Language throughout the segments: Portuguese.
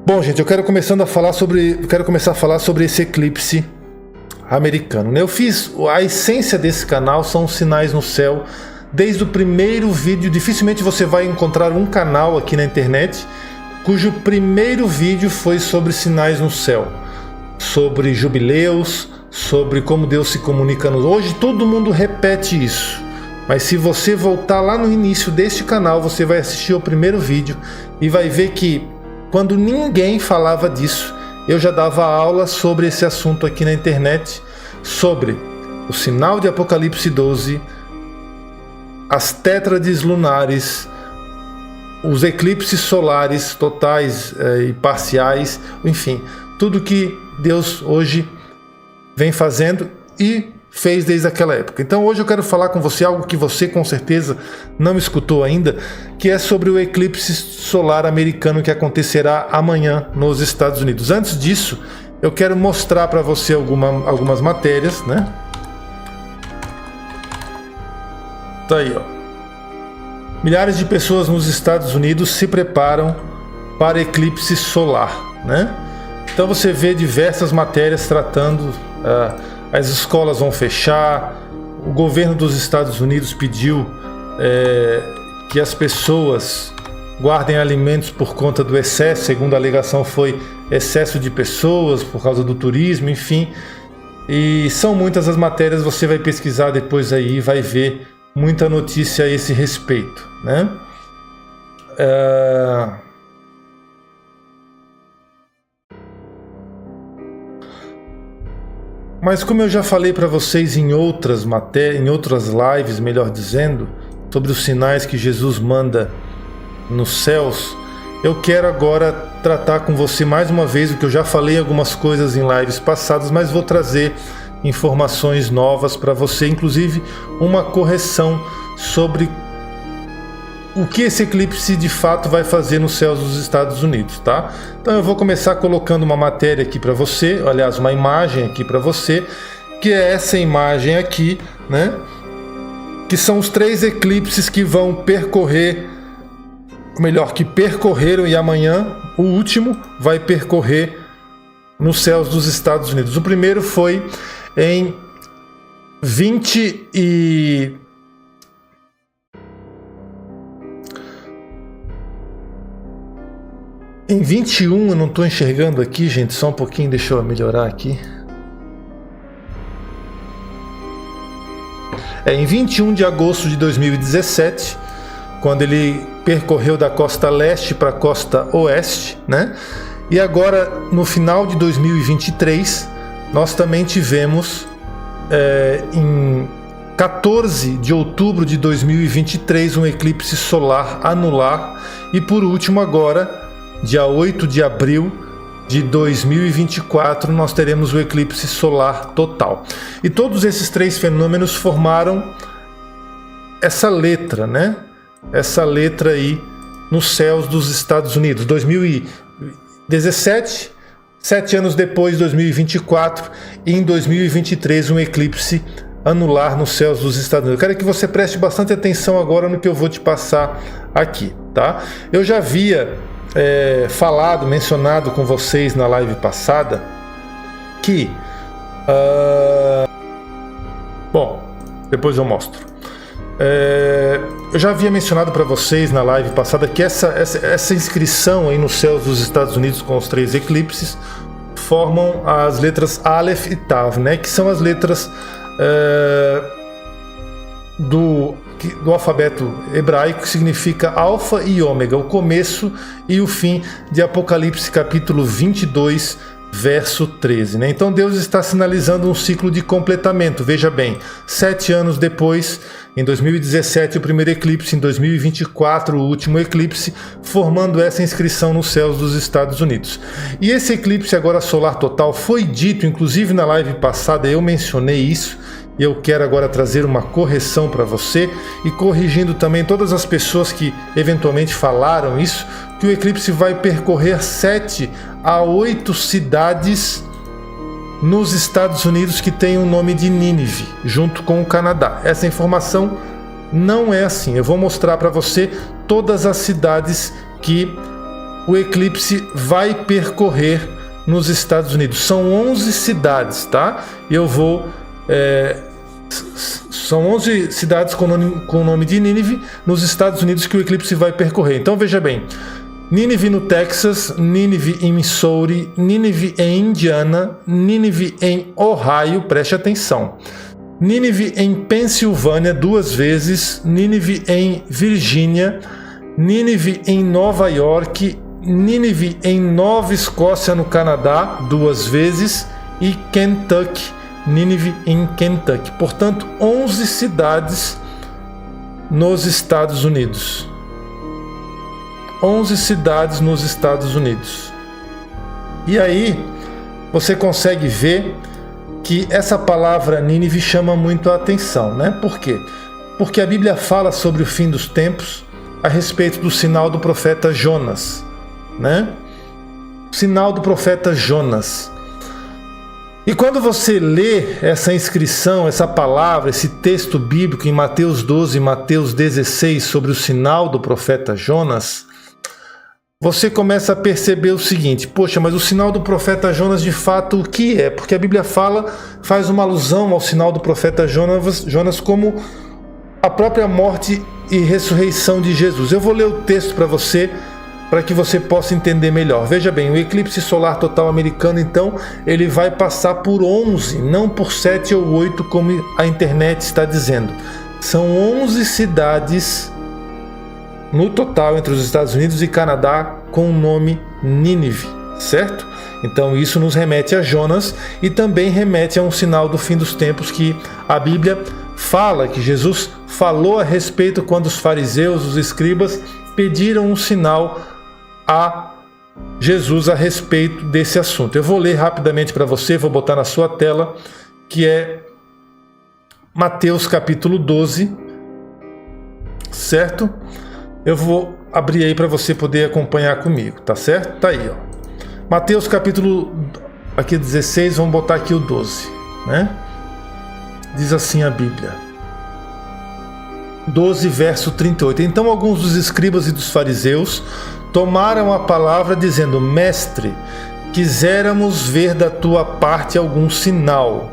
Bom, gente, eu quero começar a falar sobre esse eclipse americano, né? A essência desse canal são os sinais no céu. Desde o primeiro vídeo, dificilmente você vai encontrar um canal aqui na internet cujo primeiro vídeo foi sobre sinais no céu, sobre jubileus, sobre como Deus se comunica. Hoje todo mundo repete isso, mas se você voltar lá no início deste canal, você vai assistir ao primeiro vídeo e vai ver que quando ninguém falava disso, eu já dava aula sobre esse assunto aqui na internet, sobre o sinal de Apocalipse 12, as tétrades lunares, os eclipses solares totais e parciais, enfim, tudo que Deus hoje vem fazendo e fez desde aquela época. Então hoje eu quero falar com você algo que você com certeza não escutou ainda, que é sobre o eclipse solar americano que acontecerá amanhã nos Estados Unidos. Antes disso, eu quero mostrar para você algumas matérias, né? Tá aí, ó. Milhares de pessoas nos Estados Unidos se preparam para eclipse solar, né? Então você vê diversas matérias tratando, as escolas vão fechar, o governo dos Estados Unidos pediu que as pessoas guardem alimentos por conta do excesso, segundo a alegação foi excesso de pessoas por causa do turismo, enfim. E são muitas as matérias, você vai pesquisar depois aí e vai ver muita notícia a esse respeito, né? Mas como eu já falei para vocês em outras matérias, em outras lives, melhor dizendo, sobre os sinais que Jesus manda nos céus, eu quero agora tratar com você mais uma vez o que eu já falei algumas coisas em lives passadas, mas vou trazer informações novas para você, inclusive uma correção sobre o que esse eclipse de fato vai fazer nos céus dos Estados Unidos, tá? Então eu vou começar colocando uma matéria aqui para você, aliás, uma imagem aqui para você, que é essa imagem aqui, né? Que são os 3 eclipses que vão percorrer, melhor, que percorreram, e amanhã o último vai percorrer nos céus dos Estados Unidos. O primeiro foi em 21, eu não estou enxergando aqui, gente, só um pouquinho, deixa eu melhorar aqui. Em 21 de agosto de 2017, quando ele percorreu da costa leste para a costa oeste, né? E agora, no final de 2023, nós também tivemos, em 14 de outubro de 2023, um eclipse solar anular. E por último agora, dia 8 de abril de 2024, nós teremos o eclipse solar total. E todos esses 3 fenômenos formaram essa letra, né? Essa letra aí nos céus dos Estados Unidos. 2017, 7 anos depois, 2024, e em 2023 um eclipse anular nos céus dos Estados Unidos. Eu quero que você preste bastante atenção agora no que eu vou te passar aqui, tá? Eu já havia mencionado com vocês na live passada que bom, depois eu mostro. Eu já havia mencionado para vocês na live passada que essa inscrição aí nos céus dos Estados Unidos com os 3 eclipses formam as letras Aleph e Tav, né? Que são as letras do alfabeto hebraico, que significa alfa e ômega, o começo e o fim de Apocalipse capítulo 22, verso 13, né? Então Deus está sinalizando um ciclo de completamento. Veja bem, 7 anos depois, em 2017 o primeiro eclipse, em 2024 o último eclipse, formando essa inscrição nos céus dos Estados Unidos. E esse eclipse agora solar total foi dito, inclusive na live passada eu mencionei isso, e eu quero agora trazer uma correção para você, e corrigindo também todas as pessoas que eventualmente falaram isso, que o eclipse vai percorrer 7 a 8 cidades nos Estados Unidos que têm o nome de Nínive, junto com o Canadá. Essa informação não é assim. Eu vou mostrar para você todas as cidades que o eclipse vai percorrer nos Estados Unidos. São 11 cidades, tá? Eu vou... são 11 cidades com o nome de Nínive nos Estados Unidos que o eclipse vai percorrer. Então veja bem, Nínive no Texas, Nínive em Missouri, Nínive em Indiana, Nínive em Ohio, preste atenção, Nínive em Pensilvânia 2 vezes, Nínive em Virgínia, Nínive em Nova York, Nínive em Nova Escócia no Canadá 2 vezes e Kentucky, Nínive em Kentucky. Portanto, 11 cidades nos Estados Unidos. 11 cidades nos Estados Unidos. E aí você consegue ver que essa palavra Nínive chama muito a atenção, né? Por quê? Porque a Bíblia fala sobre o fim dos tempos a respeito do sinal do profeta Jonas, né? O sinal do profeta Jonas. E quando você lê essa inscrição, essa palavra, esse texto bíblico em Mateus 12 e Mateus 16 sobre o sinal do profeta Jonas, você começa a perceber o seguinte: poxa, mas o sinal do profeta Jonas de fato o que é? Porque a Bíblia faz uma alusão ao sinal do profeta Jonas como a própria morte e ressurreição de Jesus. Eu vou ler o texto para você, para que você possa entender melhor. Veja bem, o eclipse solar total americano, então, ele vai passar por 11, não por 7 ou 8, como a internet está dizendo. São 11 cidades no total entre os Estados Unidos e Canadá com o nome Nínive, certo? Então isso nos remete a Jonas e também remete a um sinal do fim dos tempos que a Bíblia fala, que Jesus falou a respeito quando os fariseus, os escribas, pediram um sinal a Jesus a respeito desse assunto. Eu vou ler rapidamente para você, vou botar na sua tela, que é Mateus capítulo 12, certo? Eu vou abrir aí para você poder acompanhar comigo, tá certo? Tá aí, ó. Mateus capítulo aqui 16, vamos botar aqui o 12, né? Diz assim a Bíblia. 12, verso 38. Então alguns dos escribas e dos fariseus tomaram a palavra dizendo: Mestre, quiséramos ver da tua parte algum sinal.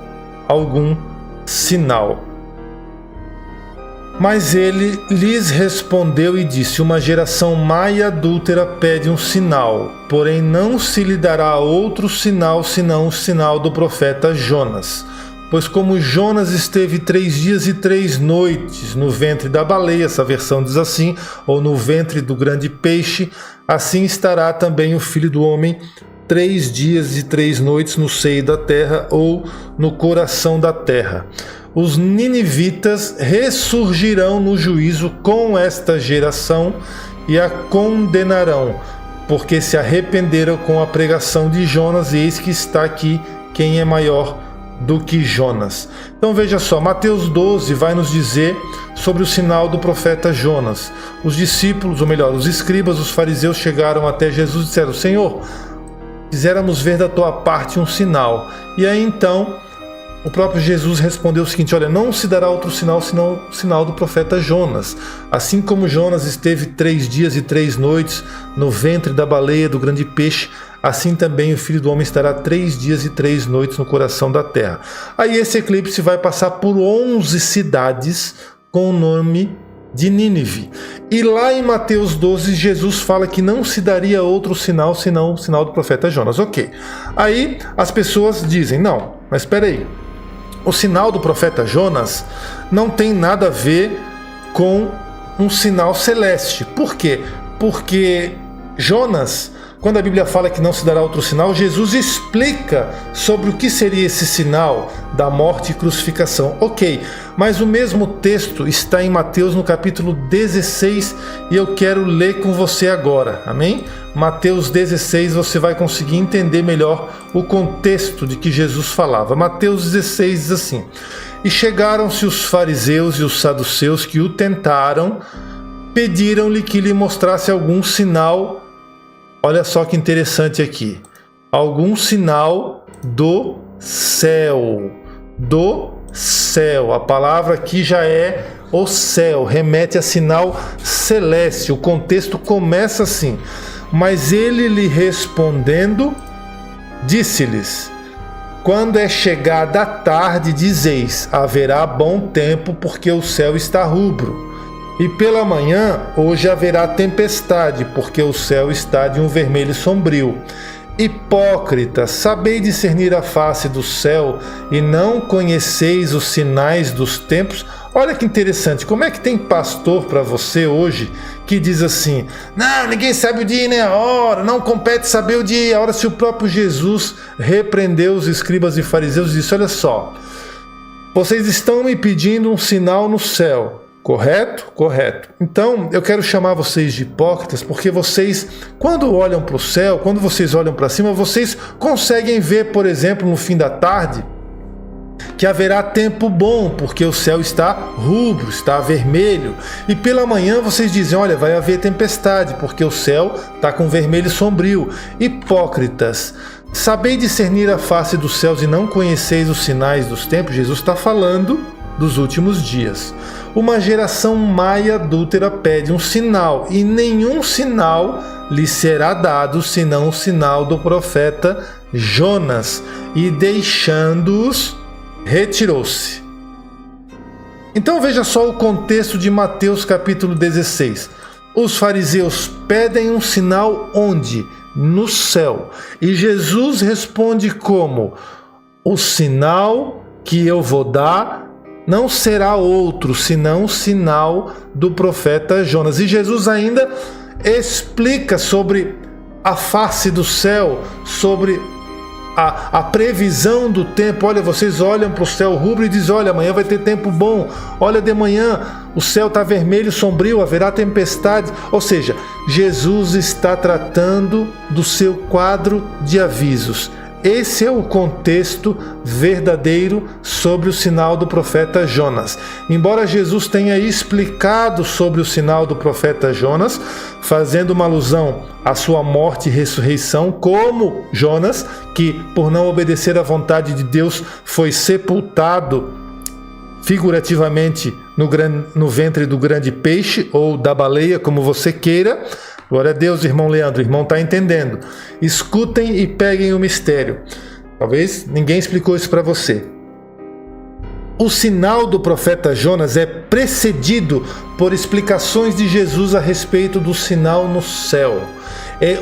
Mas ele lhes respondeu e disse: Uma geração má e adúltera pede um sinal, porém não se lhe dará outro sinal senão o sinal do profeta Jonas. Pois como Jonas esteve 3 dias e 3 noites no ventre da baleia, essa versão diz assim, ou no ventre do grande peixe, assim estará também o Filho do Homem 3 dias e 3 noites no seio da terra ou no coração da terra. Os ninivitas ressurgirão no juízo com esta geração e a condenarão, porque se arrependeram com a pregação de Jonas, e eis que está aqui quem é maior do que Jonas. Então veja só, Mateus 12 vai nos dizer sobre o sinal do profeta Jonas. Os discípulos, ou melhor, os escribas, os fariseus chegaram até Jesus e disseram: Senhor, quiséramos ver da tua parte um sinal. E aí então o próprio Jesus respondeu o seguinte: olha, não se dará outro sinal senão o sinal do profeta Jonas. Assim como Jonas esteve 3 dias e 3 noites no ventre da baleia, do grande peixe, assim também o Filho do Homem estará 3 dias e 3 noites no coração da terra. Aí esse eclipse vai passar por 11 cidades com o nome de Nínive. E lá em Mateus 12, Jesus fala que não se daria outro sinal senão o sinal do profeta Jonas. Ok. Aí as pessoas dizem: não, mas espera aí. O sinal do profeta Jonas não tem nada a ver com um sinal celeste. Por quê? Porque Jonas, quando a Bíblia fala que não se dará outro sinal, Jesus explica sobre o que seria esse sinal da morte e crucificação. Ok, mas o mesmo texto está em Mateus no capítulo 16 e eu quero ler com você agora, amém? Mateus 16, você vai conseguir entender melhor o contexto de que Jesus falava. Mateus 16 diz assim: E chegaram-se os fariseus e os saduceus que o tentaram, pediram-lhe que lhe mostrasse algum sinal. Olha só que interessante aqui. Algum sinal do céu. Do céu. A palavra aqui já é o céu, remete a sinal celeste. O contexto começa assim: Mas ele lhe respondendo, disse-lhes: quando é chegada a tarde, dizeis: haverá bom tempo, porque o céu está rubro. E pela manhã, hoje haverá tempestade, porque o céu está de um vermelho sombrio. Hipócritas, sabeis discernir a face do céu e não conheceis os sinais dos tempos? Olha que interessante, como é que tem pastor para você hoje que diz assim: não, ninguém sabe o dia nem a hora, não compete saber o dia e a hora, se o próprio Jesus repreendeu os escribas e fariseus e disse: olha só, vocês estão me pedindo um sinal no céu. Correto? Correto. Então, eu quero chamar vocês de hipócritas, porque vocês, quando olham para o céu, quando vocês olham para cima, vocês conseguem ver, por exemplo, no fim da tarde, que haverá tempo bom, porque o céu está rubro, está vermelho. E pela manhã vocês dizem: olha, vai haver tempestade, porque o céu está com vermelho sombrio. Hipócritas, sabeis discernir a face dos céus e não conheceis os sinais dos tempos? Jesus está falando dos últimos dias. Uma geração má e adúltera pede um sinal, e nenhum sinal lhe será dado, senão o sinal do profeta Jonas. E deixando-os, retirou-se. Então veja só o contexto de Mateus capítulo 16. Os fariseus pedem um sinal onde? No céu. E Jesus responde como? O sinal que eu vou dar não será outro, senão o sinal do profeta Jonas. E Jesus ainda explica sobre a face do céu, sobre a previsão do tempo. Olha, vocês olham para o céu rubro e dizem: olha, amanhã vai ter tempo bom. Olha, de manhã o céu está vermelho, sombrio, haverá tempestade. Ou seja, Jesus está tratando do seu quadro de avisos. Esse é o contexto verdadeiro sobre o sinal do profeta Jonas. Embora Jesus tenha explicado sobre o sinal do profeta Jonas, fazendo uma alusão à sua morte e ressurreição, como Jonas, que por não obedecer à vontade de Deus foi sepultado figurativamente no ventre do grande peixe ou da baleia, como você queira. Glória a Deus, irmão Leandro, o irmão está entendendo. Escutem e peguem o mistério. Talvez ninguém explicou isso para você. O sinal do profeta Jonas é precedido por explicações de Jesus a respeito do sinal no céu.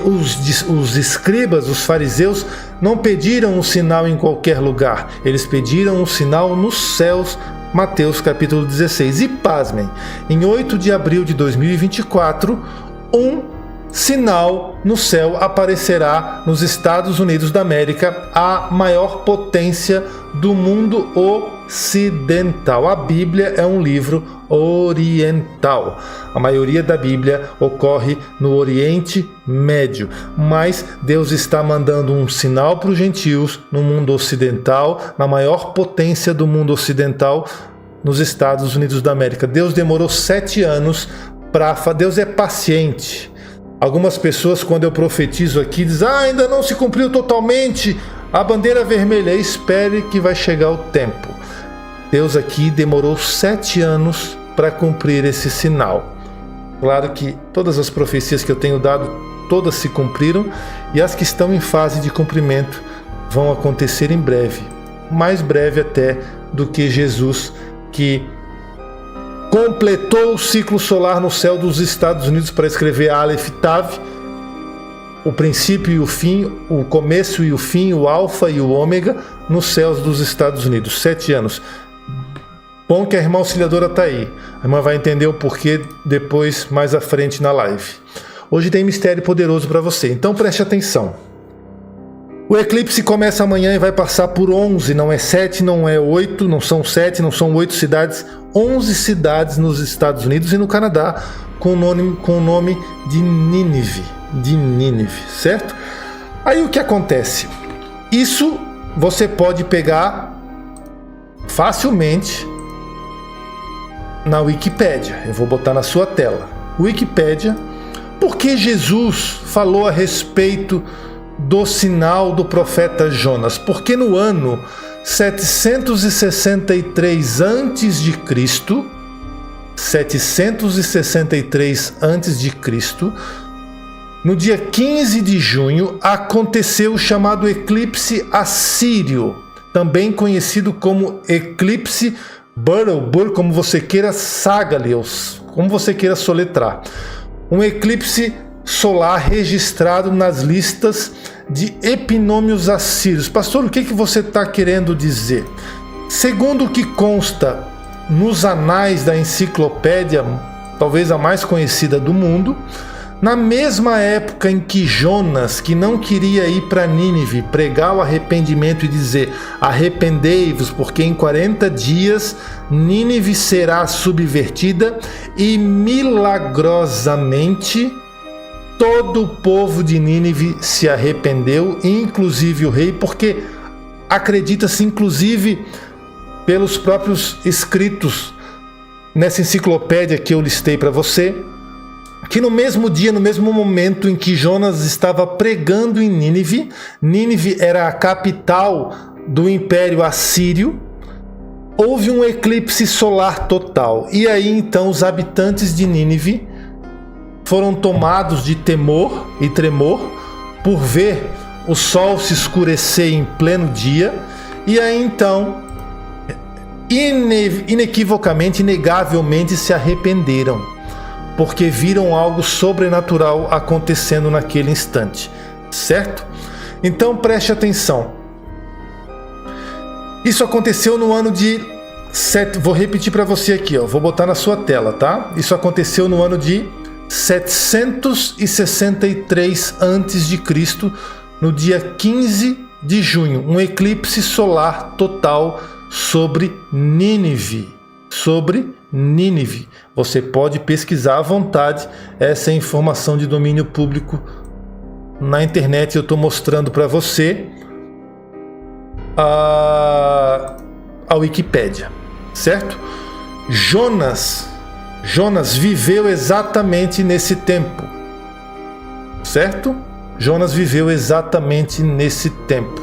Os escribas, os fariseus, não pediram um sinal em qualquer lugar. Eles pediram um sinal nos céus. Mateus capítulo 16. E pasmem, em 8 de abril de 2024, um sinal no céu aparecerá nos Estados Unidos da América, a maior potência do mundo ocidental. A Bíblia é um livro oriental. A maioria da Bíblia ocorre no Oriente Médio, mas Deus está mandando um sinal para os gentios no mundo ocidental, na maior potência do mundo ocidental, nos Estados Unidos da América. Deus demorou 7 anos para... Deus é paciente. Algumas pessoas, quando eu profetizo aqui, dizem: ainda não se cumpriu totalmente a bandeira vermelha. Espere que vai chegar o tempo. Deus aqui demorou 7 anos para cumprir esse sinal. Claro que todas as profecias que eu tenho dado, todas se cumpriram, e as que estão em fase de cumprimento vão acontecer em breve. Mais breve até do que Jesus, que completou o ciclo solar no céu dos Estados Unidos para escrever Aleph Tav, o princípio e o fim, o começo e o fim, o alfa e o ômega, nos céus dos Estados Unidos. 7 anos. Bom que a irmã auxiliadora está aí. A irmã vai entender o porquê depois, mais à frente na live. Hoje tem mistério poderoso para você, então preste atenção. O eclipse começa amanhã e vai passar por 11, não é 7, não é 8, não são 7, não são 8 cidades, 11 cidades nos Estados Unidos e no Canadá, com o nome de Nínive, certo? Aí o que acontece? Isso você pode pegar facilmente na Wikipédia. Eu vou botar na sua tela. Wikipédia, porque Jesus falou a respeito do sinal do profeta Jonas? Porque no ano 763 a.C., 763 a.C., no dia 15 de junho, aconteceu o chamado eclipse assírio, também conhecido como eclipse Bur, como você queira, Sagaleus, como você queira soletrar. Um eclipse solar registrado nas listas de epinômios assírios. Pastor, o que você está querendo dizer? Segundo o que consta nos anais da enciclopédia, talvez a mais conhecida do mundo, na mesma época em que Jonas, que não queria ir para Nínive, pregar o arrependimento e dizer: arrependei-vos, porque em 40 dias Nínive será subvertida, e milagrosamente todo o povo de Nínive se arrependeu, inclusive o rei, porque acredita-se, inclusive pelos próprios escritos nessa enciclopédia que eu listei para você, que no mesmo dia, no mesmo momento em que Jonas estava pregando em Nínive, Nínive era a capital do Império Assírio, houve um eclipse solar total. E aí então os habitantes de Nínive foram tomados de temor e tremor por ver o sol se escurecer em pleno dia. E aí então, inequivocamente, inegavelmente se arrependeram, porque viram algo sobrenatural acontecendo naquele instante, certo? Então preste atenção. Isso aconteceu no ano de... Vou repetir para você aqui, vou botar na sua tela, tá? Isso aconteceu no ano de 763 a.C., no dia 15 de junho, um eclipse solar total sobre Nínive. Você pode pesquisar à vontade, essa é informação de domínio público na internet. Eu estou mostrando para você a Wikipédia, certo? Jonas viveu exatamente nesse tempo, certo? Jonas viveu exatamente nesse tempo.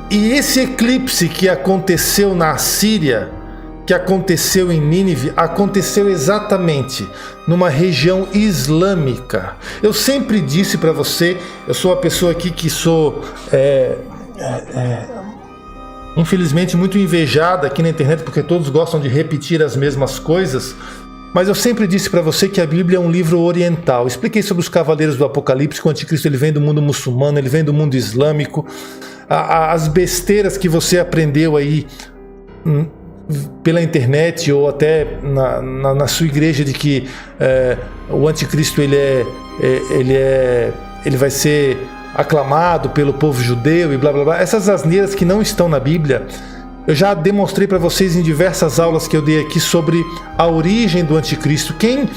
E esse eclipse que aconteceu na Assíria, que aconteceu em Nínive, aconteceu exatamente numa região islâmica. Eu sempre disse para você, eu sou a pessoa aqui que sou, infelizmente, muito invejada aqui na internet, porque todos gostam de repetir as mesmas coisas, mas eu sempre disse para você que a Bíblia é um livro oriental. Expliquei sobre os cavaleiros do Apocalipse, que o anticristo ele vem do mundo muçulmano, ele vem do mundo islâmico. As besteiras que você aprendeu aí pela internet ou até na sua igreja de que o anticristo ele vai ser aclamado pelo povo judeu e blá blá blá, essas asneiras que não estão na Bíblia, eu já demonstrei para vocês em diversas aulas que eu dei aqui sobre a origem do anticristo. Quem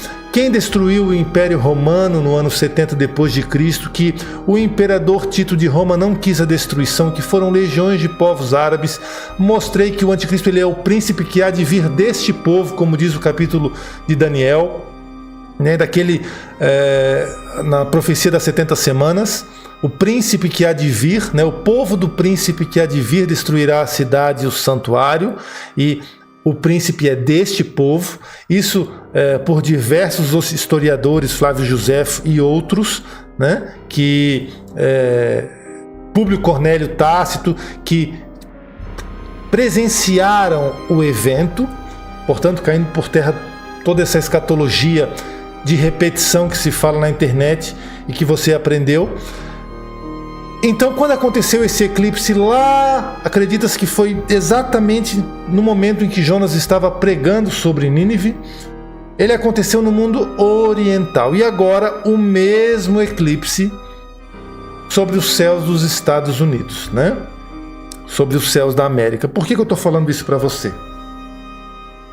destruiu o Império Romano no ano 70 depois de Cristo, que o imperador Tito de Roma não quis a destruição, que foram legiões de povos árabes. Mostrei que o anticristo ele é o príncipe que há de vir deste povo, como diz o capítulo de Daniel, né, na profecia das 70 semanas. O príncipe que há de vir, né, o povo do príncipe que há de vir destruirá a cidade e o santuário, e o príncipe é deste povo. Isso por diversos historiadores, Flávio Josefo e outros, né, que Públio Cornélio Tácito, que presenciaram o evento, portanto caindo por terra toda essa escatologia de repetição que se fala na internet e que você aprendeu. Então, quando aconteceu esse eclipse lá, acredita-se que foi exatamente no momento em que Jonas estava pregando sobre Nínive. Ele aconteceu no mundo oriental. E agora o mesmo eclipse sobre os céus dos Estados Unidos, né? Sobre os céus da América. Por que eu estou falando isso para você?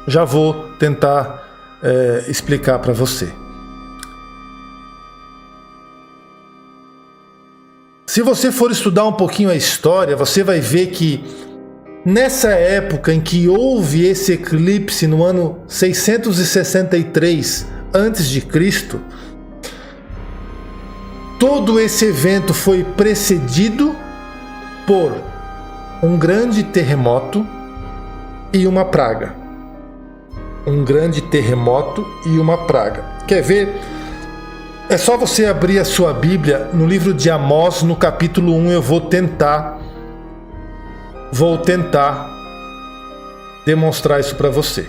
Já vou tentar explicar para você. Se você for estudar um pouquinho a história, você vai ver que nessa época em que houve esse eclipse, no ano 663 a.C., todo esse evento foi precedido por um grande terremoto e uma praga. um grande terremoto e uma praga. Quer ver? É só você abrir a sua Bíblia no livro de Amós, no capítulo 1. Eu vou tentar demonstrar isso para você.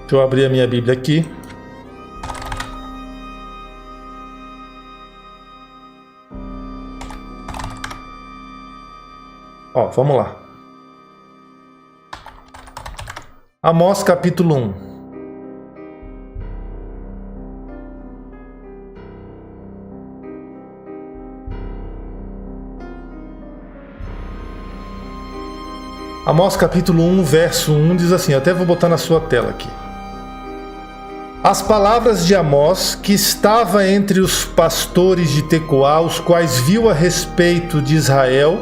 Deixa eu abrir a minha Bíblia aqui. Ó, vamos lá. Amós capítulo 1. Amós capítulo 1, verso 1 diz assim, eu até vou botar na sua tela aqui. As palavras de Amós, que estava entre os pastores de Tecoá, os quais viu a respeito de Israel,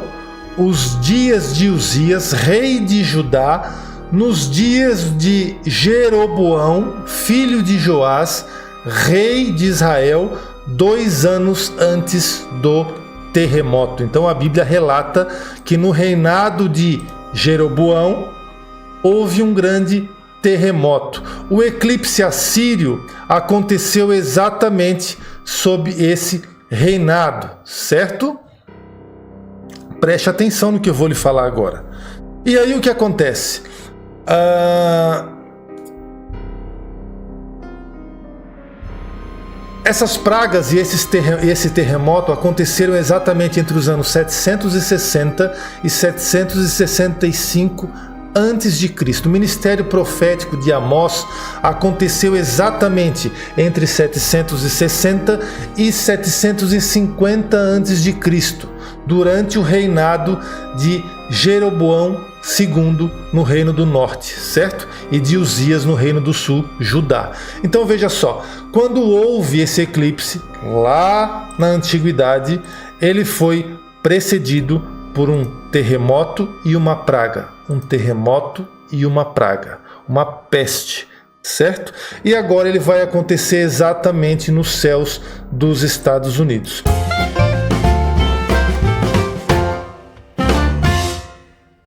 os dias de Uzias, rei de Judá, nos dias de Jeroboão, filho de Joás, rei de Israel, 2 anos antes do terremoto. Então a Bíblia relata que no reinado de Jeroboão houve um grande terremoto. O eclipse assírio aconteceu exatamente sob esse reinado, certo? Preste atenção no que eu vou lhe falar agora. E aí o que acontece? Essas pragas e esse terremoto aconteceram exatamente entre os anos 760 e 765 antes de Cristo. O ministério profético de Amós aconteceu exatamente entre 760 e 750 antes de Cristo, durante o reinado de Jeroboão II no reino do norte, certo? E de Uzias no reino do sul, Judá. Então veja só, quando houve esse eclipse lá na antiguidade, ele foi precedido por um terremoto e uma praga. Um terremoto e uma praga. Uma peste, certo? E agora ele vai acontecer exatamente nos céus dos Estados Unidos.